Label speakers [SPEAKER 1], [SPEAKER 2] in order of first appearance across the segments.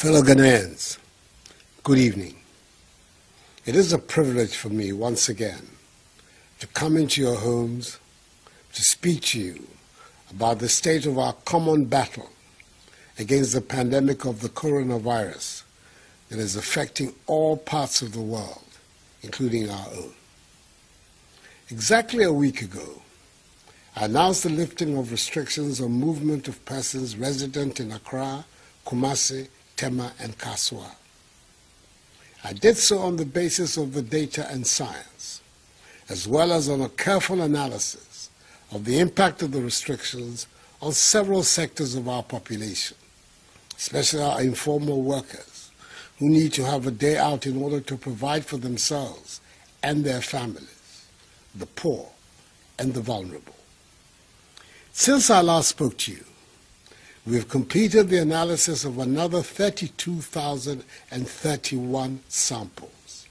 [SPEAKER 1] Fellow Ghanaians, good evening. It is a privilege for me once again to come into your homes to speak to you about the state of our common battle against the pandemic of the coronavirus that is affecting all parts of the world, including our own. Exactly a week ago, I announced the lifting of restrictions on movement of persons resident in Accra, Kumasi, Tema, and Kaswa. I did so on the basis of the data and science, as well as on a careful analysis of the impact of the restrictions on several sectors of our population, especially our informal workers, who need to have a day out in order to provide for themselves and their families, the poor and the vulnerable. Since I last spoke to you, we have completed the analysis of another 32,031 samples,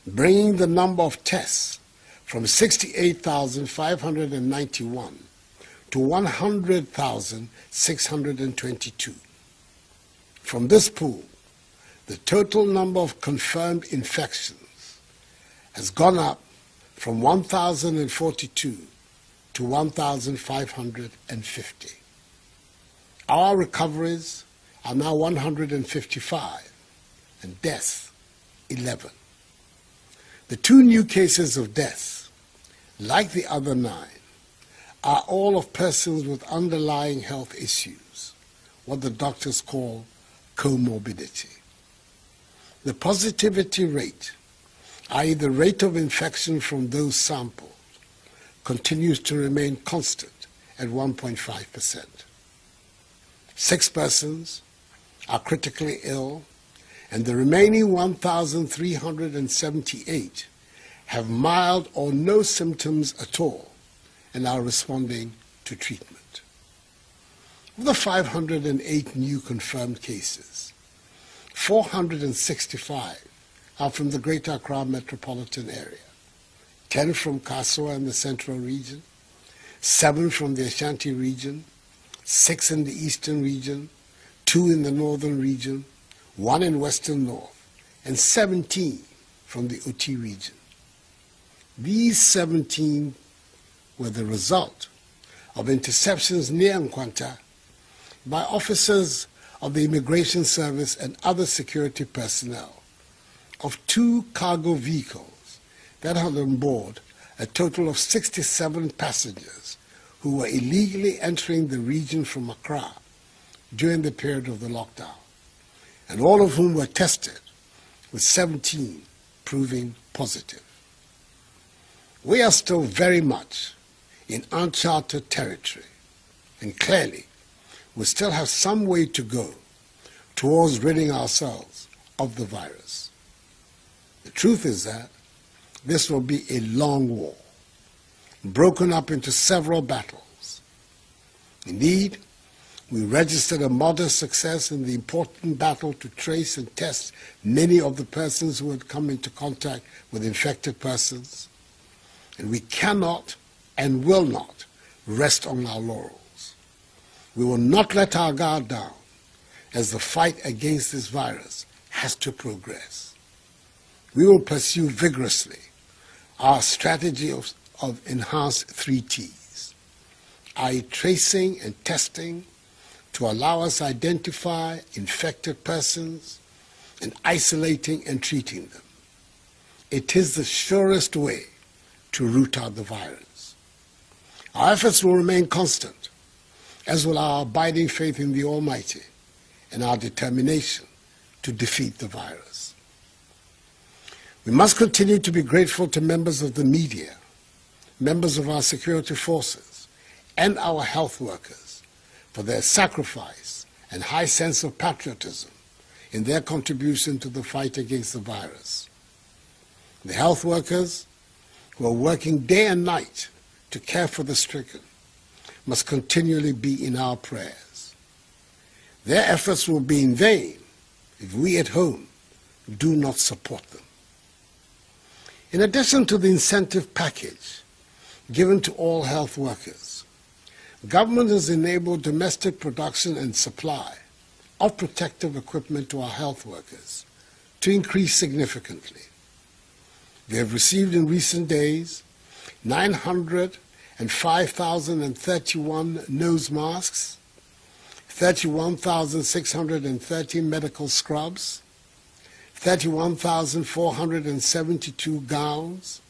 [SPEAKER 1] bringing the number of tests from 68,591 to 100,622. From this pool, the total number of confirmed infections has gone up from 1,042 to 1,550. Our recoveries are now 155 and deaths 11. The 2 new cases of death, like the other 9, are all of persons with underlying health issues, what the doctors call comorbidity. The positivity rate, i.e. the rate of infection from those sampled, continues to remain constant at 1.5%. 6 persons are critically ill, and the remaining 1,378 have mild or no symptoms at all and are responding to treatment. Of the 508 new confirmed cases, 465 are from the Greater Accra metropolitan area, 10 from Kaswa and the Central region, 7 from the Ashanti region, 6 in the Eastern region, 2 in the Northern region, 1 in Western North, and 17 from the Oti region. These 17 were the result of interceptions near Nkwanta by officers of the Immigration Service and other security personnel of 2 cargo vehicles that had on board a total of 67 passengers who were illegally entering the region from Accra during the period of the lockdown, and all of whom were tested, with 17 proving positive. We are still very much in uncharted territory, and clearly we still have some way to go towards ridding ourselves of the virus. The truth is that this will be a long war, broken up into several battles. Indeed, we registered a modest success in the important battle to trace and test many of the persons who had come into contact with infected persons, and we cannot and will not rest on our laurels. We will not let our guard down as the fight against this virus has to progress. We will pursue vigorously our strategy of enhanced 3 T's, i.e. tracing and testing to allow us to identify infected persons and isolating and treating them. It is the surest way to root out the virus. Our efforts will remain constant, as will our abiding faith in the Almighty and our determination to defeat the virus. We must continue to be grateful to members of the media, members of our security forces, and our health workers for their sacrifice and high sense of patriotism in their contribution to the fight against the virus. The health workers, who are working day and night to care for the stricken, must continually be in our prayers. Their efforts will be in vain if we at home do not support them. In addition to the incentive package given to all health workers, government has enabled domestic production and supply of protective equipment to our health workers to increase significantly. We have received in recent days 905,031 nose masks, 31,630 medical scrubs, 31,472 gowns,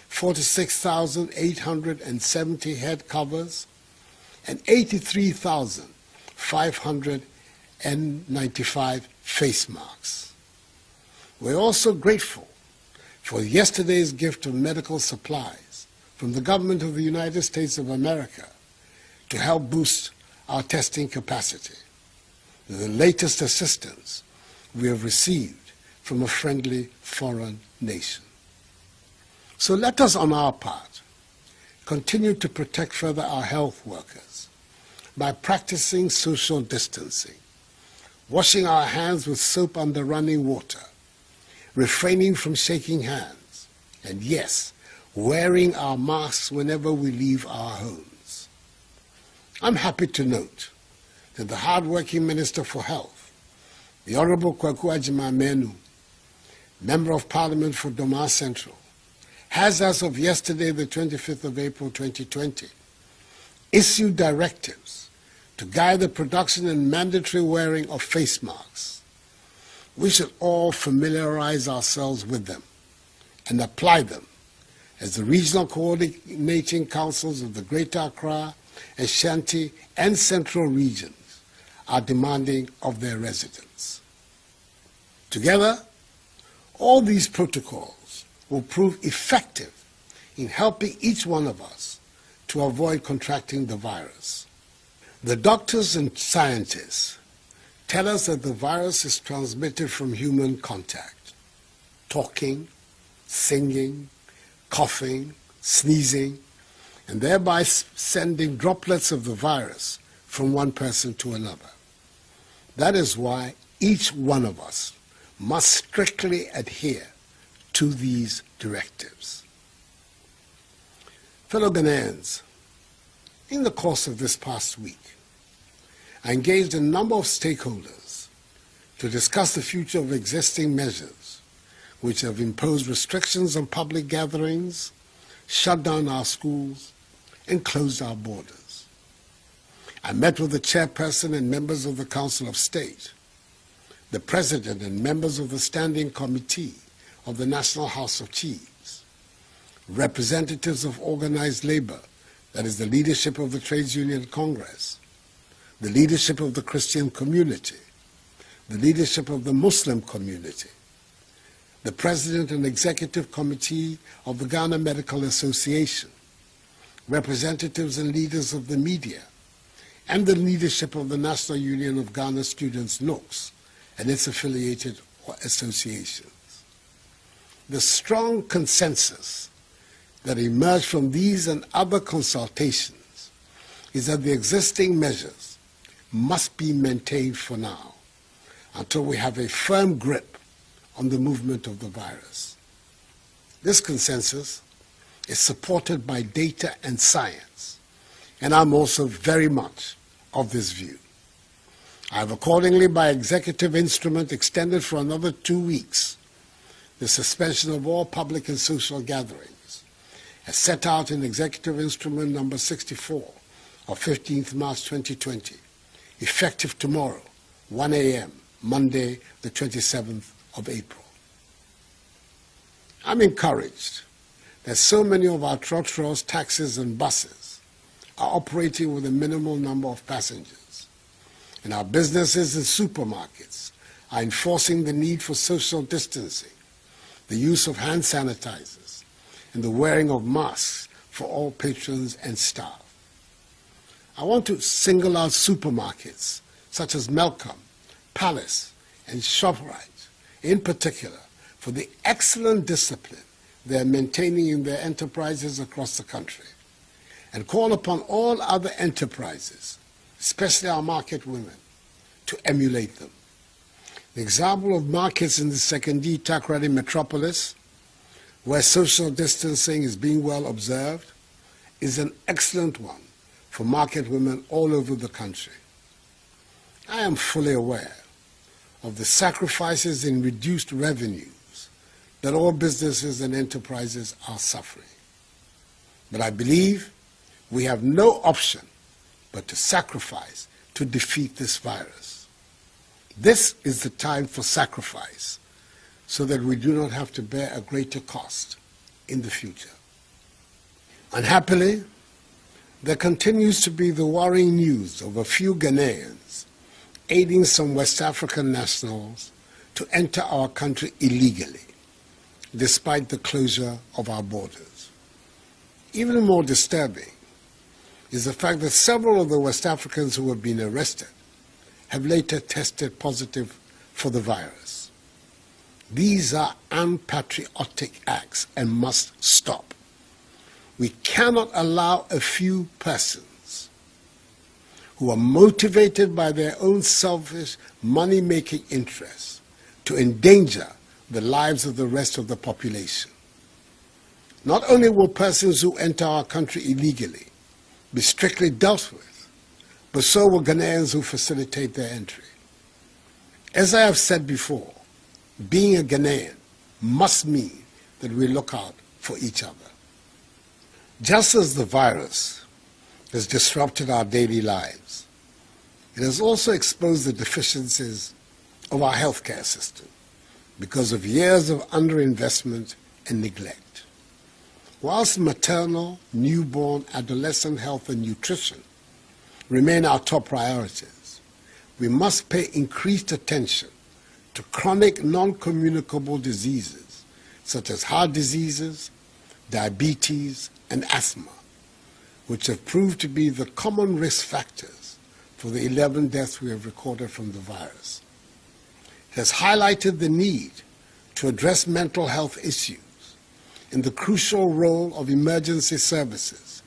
[SPEAKER 1] 46,870 head covers, and 83,595 face masks. We're also grateful for yesterday's gift of medical supplies from the government of the United States of America to help boost our testing capacity. The latest assistance we have received from a friendly foreign nation. So let us, on our part, continue to protect further our health workers by practicing social distancing, washing our hands with soap under running water, refraining from shaking hands, and yes, wearing our masks whenever we leave our homes. I'm happy to note that the hard-working Minister for Health, the Honorable Kwaku Agyeman-Manu, Member of Parliament for Doma Central, has, as of yesterday, the 25th of April 2020, issued directives to guide the production and mandatory wearing of face masks. We should all familiarize ourselves with them and apply them as the regional coordinating councils of the Greater Accra, Ashanti, and Central regions are demanding of their residents. Together, all these protocols will prove effective in helping each one of us to avoid contracting the virus. The doctors and scientists tell us that the virus is transmitted from human contact, talking, singing, coughing, sneezing, and thereby sending droplets of the virus from one person to another. That is why each one of us must strictly adhere to these directives. Fellow Ghanaians, in the course of this past week, I engaged a number of stakeholders to discuss the future of existing measures which have imposed restrictions on public gatherings, shut down our schools, and closed our borders. I met with the chairperson and members of the Council of State, the President and members of the Standing Committee of the National House of Chiefs, representatives of organized labor, that is the leadership of the Trades Union Congress, the leadership of the Christian community, the leadership of the Muslim community, the President and Executive Committee of the Ghana Medical Association, representatives and leaders of the media, and the leadership of the National Union of Ghana Students, NUCS, and its affiliated associations. The strong consensus that emerged from these and other consultations is that the existing measures must be maintained for now until we have a firm grip on the movement of the virus. This consensus is supported by data and science, and I'm also very much of this view. I have accordingly, by executive instrument, extended for another 2 weeks the suspension of all public and social gatherings, as set out in Executive Instrument number 64 of 15th March 2020, effective tomorrow, 1 a.m., Monday, the 27th of April. I'm encouraged that so many of our trotros, taxis, and buses are operating with a minimal number of passengers. And our businesses and supermarkets are enforcing the need for social distancing, the use of hand sanitizers, and the wearing of masks for all patrons and staff. I want to single out supermarkets such as Melcom, Palace, and ShopRite in particular for the excellent discipline they are maintaining in their enterprises across the country, and call upon all other enterprises, especially our market women, to emulate them. The example of markets in the Sekondi Takoradi metropolis, where social distancing is being well observed, is an excellent one for market women all over the country. I am fully aware of the sacrifices in reduced revenues that all businesses and enterprises are suffering. But I believe we have no option but to sacrifice to defeat this virus. This is the time for sacrifice so that we do not have to bear a greater cost in the future. Unhappily, there continues to be the worrying news of a few Ghanaians aiding some West African nationals to enter our country illegally, despite the closure of our borders. Even more disturbing is the fact that several of the West Africans who have been arrested have later tested positive for the virus. These are unpatriotic acts and must stop. We cannot allow a few persons who are motivated by their own selfish money-making interests to endanger the lives of the rest of the population. Not only will persons who enter our country illegally be strictly dealt with, but so will Ghanaians who facilitate their entry. As I have said before, being a Ghanaian must mean that we look out for each other. Just as the virus has disrupted our daily lives, it has also exposed the deficiencies of our healthcare system because of years of underinvestment and neglect. Whilst maternal, newborn, adolescent health and nutrition remain our top priorities, we must pay increased attention to chronic non-communicable diseases such as heart diseases, diabetes, and asthma, which have proved to be the common risk factors for the 11 deaths we have recorded from the virus. It has highlighted the need to address mental health issues and the crucial role of emergency services,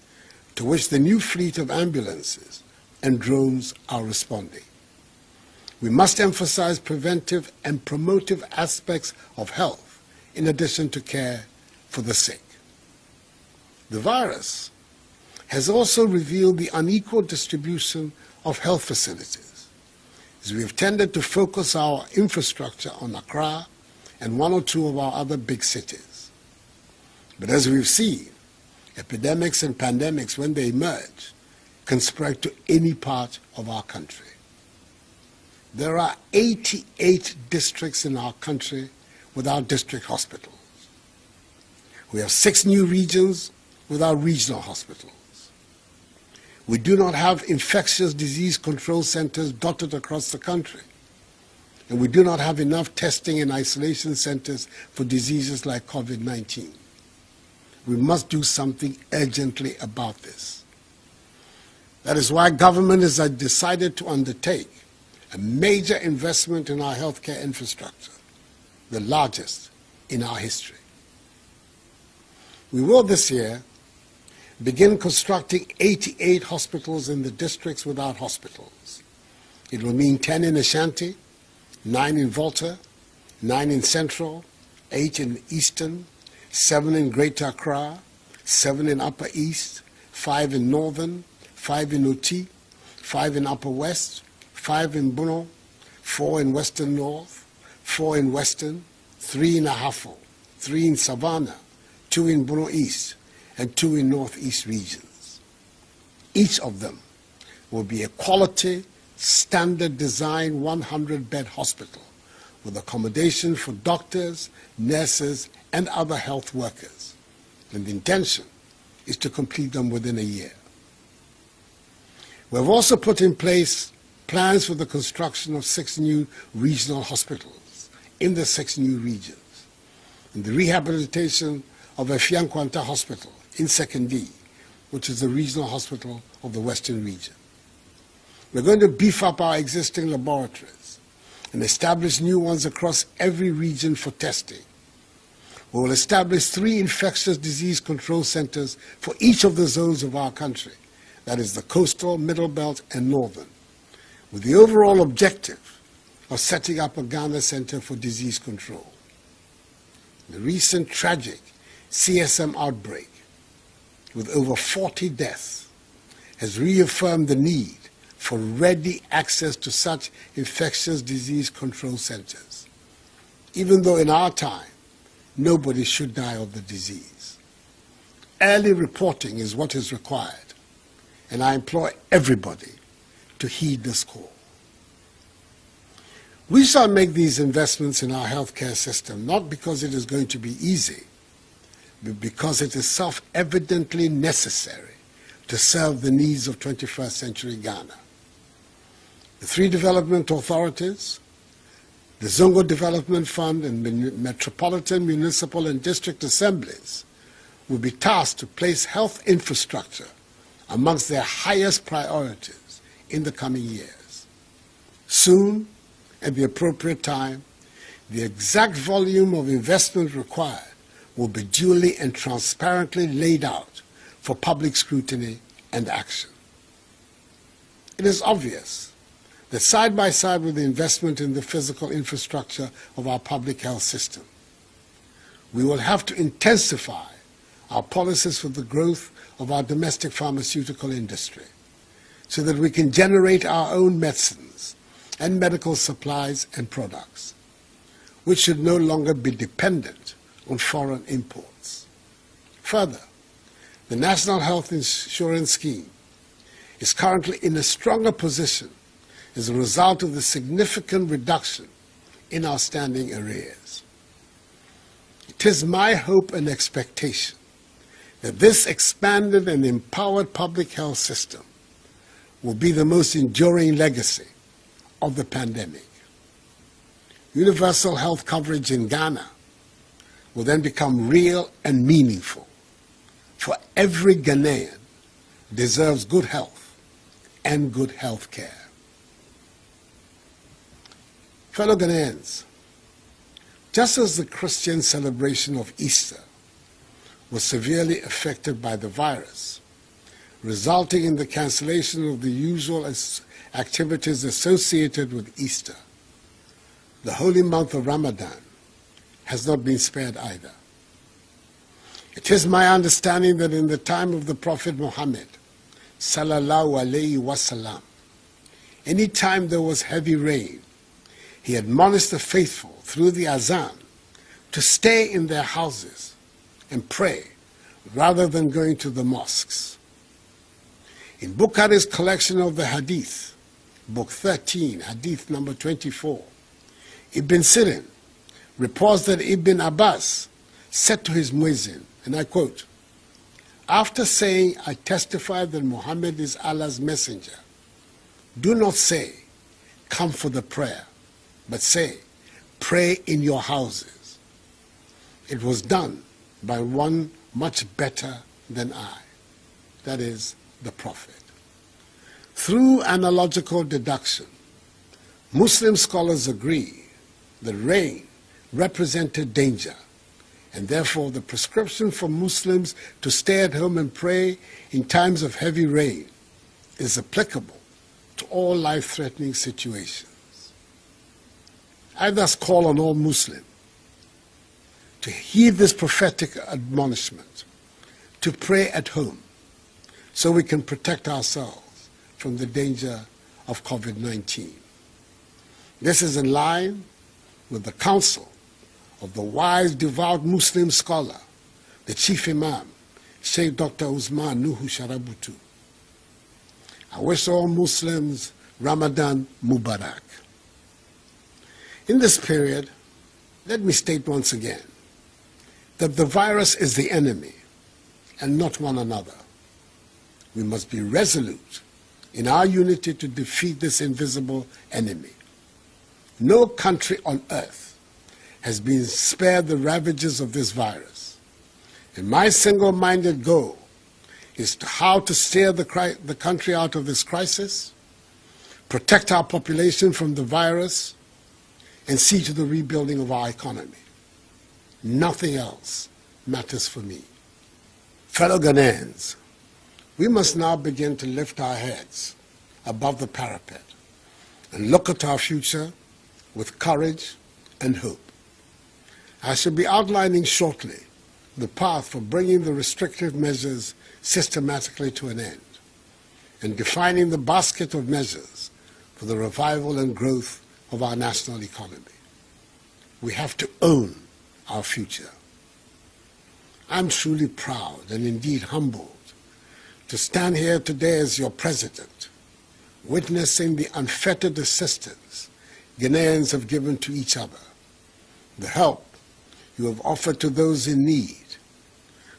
[SPEAKER 1] to which the new fleet of ambulances and drones are responding. We must emphasize preventive and promotive aspects of health in addition to care for the sick. The virus has also revealed the unequal distribution of health facilities, as we have tended to focus our infrastructure on Accra and one or two of our other big cities. But as we've seen, epidemics and pandemics, when they emerge, can spread to any part of our country. There are 88 districts in our country without district hospitals. We have 6 new regions without regional hospitals. We do not have infectious disease control centers dotted across the country. And we do not have enough testing and isolation centers for diseases like COVID-19. We must do something urgently about this. That is why government has decided to undertake a major investment in our healthcare infrastructure, the largest in our history. We will this year begin constructing 88 hospitals in the districts without hospitals. It will mean 10 in Ashanti, 9 in Volta, 9 in Central, 8 in Eastern, 7 in Greater Accra, 7 in Upper East, 5 in Northern, 5 in Oti, 5 in Upper West, 5 in Bono, 4 in Western North, 4 in Western, 3 in Ahafo, 3 in Savannah, 2 in Bono East, and 2 in Northeast regions. Each of them will be a quality, standard design 100-bed hospital with accommodation for doctors, nurses, and other health workers. And the intention is to complete them within a year. We have also put in place plans for the construction of 6 new regional hospitals in the 6 new regions, and the rehabilitation of Efiankwanta Hospital in Sekondi, which is the regional hospital of the Western region. We're going to beef up our existing laboratories and establish new ones across every region for testing. We will establish 3 infectious disease control centers for each of the zones of our country, that is the coastal, middle belt, and northern, with the overall objective of setting up a Ghana Center for Disease Control. The recent tragic CSM outbreak, with over 40 deaths, has reaffirmed the need for ready access to such infectious disease control centers, even though in our time, nobody should die of the disease. Early reporting is what is required, and I implore everybody to heed this call. We shall make these investments in our healthcare system not because it is going to be easy, but because it is self-evidently necessary to serve the needs of 21st century Ghana. The three development authorities, the Zongo Development Fund, and metropolitan, municipal, and district assemblies will be tasked to place health infrastructure amongst their highest priorities in the coming years. Soon, at the appropriate time, the exact volume of investment required will be duly and transparently laid out for public scrutiny and action. It is obvious that side by side with the investment in the physical infrastructure of our public health system, we will have to intensify our policies for the growth of our domestic pharmaceutical industry so that we can generate our own medicines and medical supplies and products, which should no longer be dependent on foreign imports. Further, the National Health Insurance Scheme is currently in a stronger position as a result of the significant reduction in our standing arrears. It is my hope and expectation that this expanded and empowered public health system will be the most enduring legacy of the pandemic. Universal health coverage in Ghana will then become real and meaningful, for every Ghanaian deserves good health and good health care. Fellow Ghanaians, just as the Christian celebration of Easter was severely affected by the virus, resulting in the cancellation of the usual activities associated with Easter, the holy month of Ramadan has not been spared either. It is my understanding that in the time of the Prophet Muhammad, sallallahu alaihi wasallam, any time there was heavy rain, he admonished the faithful through the azan to stay in their houses and pray rather than going to the mosques. In Bukhari's collection of the Hadith, Book 13, Hadith number 24, Ibn Sirin reports that Ibn Abbas said to his muezzin, and I quote, "After saying, 'I testify that Muhammad is Allah's messenger,' do not say, 'Come for the prayer,' but say, 'Pray in your houses.' It was done by one much better than I, that is, the Prophet." Through analogical deduction, Muslim scholars agree that rain represented danger, and therefore the prescription for Muslims to stay at home and pray in times of heavy rain is applicable to all life-threatening situations. I thus call on all Muslims to heed this prophetic admonishment, to pray at home, so we can protect ourselves from the danger of COVID-19. This is in line with the counsel of the wise, devout Muslim scholar, the chief imam, Sheikh Dr. Usman Nuhu Sharabutu. I wish all Muslims Ramadan Mubarak. In this period, let me state once again that the virus is the enemy and not one another. We must be resolute in our unity to defeat this invisible enemy. No country on earth has been spared the ravages of this virus. And my single-minded goal is how to steer the country out of this crisis, protect our population from the virus, and see to the rebuilding of our economy. Nothing else matters for me. Fellow Ghanaians, we must now begin to lift our heads above the parapet and look at our future with courage and hope. I shall be outlining shortly the path for bringing the restrictive measures systematically to an end and defining the basket of measures for the revival and growth of our national economy. We have to own our future. I'm truly proud and indeed humbled to stand here today as your president, witnessing the unfettered assistance Ghanaians have given to each other, the help you have offered to those in need,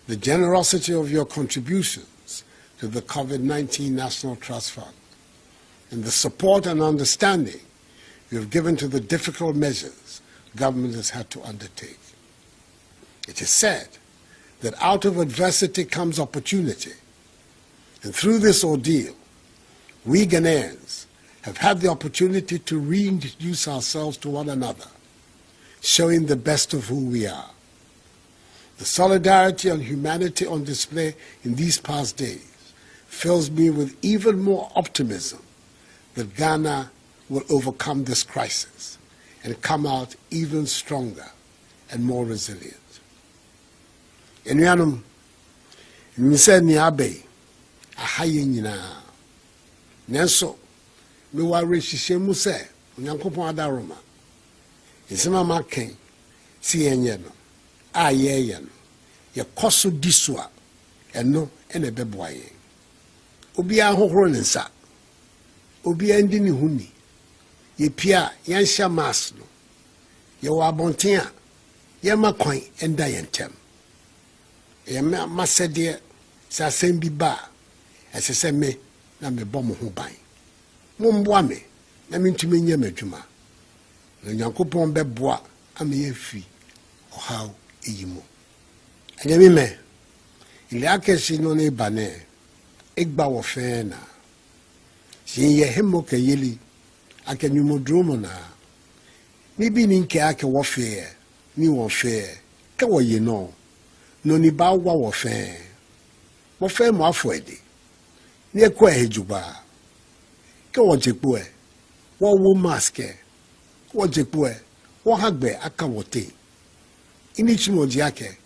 [SPEAKER 1] the generosity of your contributions to the COVID-19 National Trust Fund, and the support and understanding you have given to the difficult measures government has had to undertake. It is said that out of adversity comes opportunity, and through this ordeal, we Ghanaians have had the opportunity to reintroduce ourselves to one another, showing the best of who we are. The solidarity and humanity on display in these past days fills me with even more optimism that Ghana will overcome this crisis and come out even stronger and more resilient. Enuanom, nse ni abe ahaye nyina. Nanso, me wa rehihye mu se Onyankopon adaroma. Nsema maken si enye no. Ayeye no. Ye koso diso a eno ene beboa yen. Obi ahohoro ne nsa. Obi andi ne huni. Ye pia yan hya mask no. Ye wa abonten a ye makwan enda yentem. Ye masede sa sembi ba esese me na me bɔ mo ho ban. Momboa me na mentumi nya madwuma. Na Nyankopɔn bɛboa ama yɛfi ɔhaw eyi mu. Anyame me ile akɛhye no ne bane egba wɔ fɛn na. Sin ye hemo ka yeli aka nyumodromo na. Ni bi ni nke aka wɔ fɛ ni wɔ fɛ ka wɔ ye no. No ni ba wa wɔ fɛn. Wɔ fɛn mo afɔ ede. Ni ekɔ ejuba. Ke wɔ jekpo e. Wɔ wo mask e. Wɔ jekpo e. Wɔ hagbe aka wɔ te. Ini chimo jiake.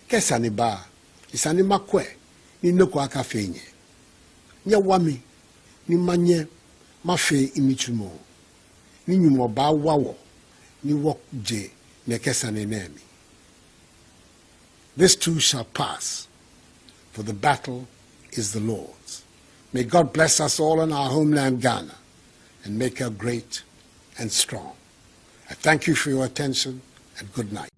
[SPEAKER 1] Ke sani ba. Isani makwe. Ni noko aka fenye. Nye wami. Ni manye. Mafe ini chimo. Ni nyumo ba wawo. Ni wok je. Ne kesani nemi. This too shall pass. For the battle is the Lord's. May God bless us all in our homeland, Ghana, and make her great and strong. I thank you for your attention, and good night.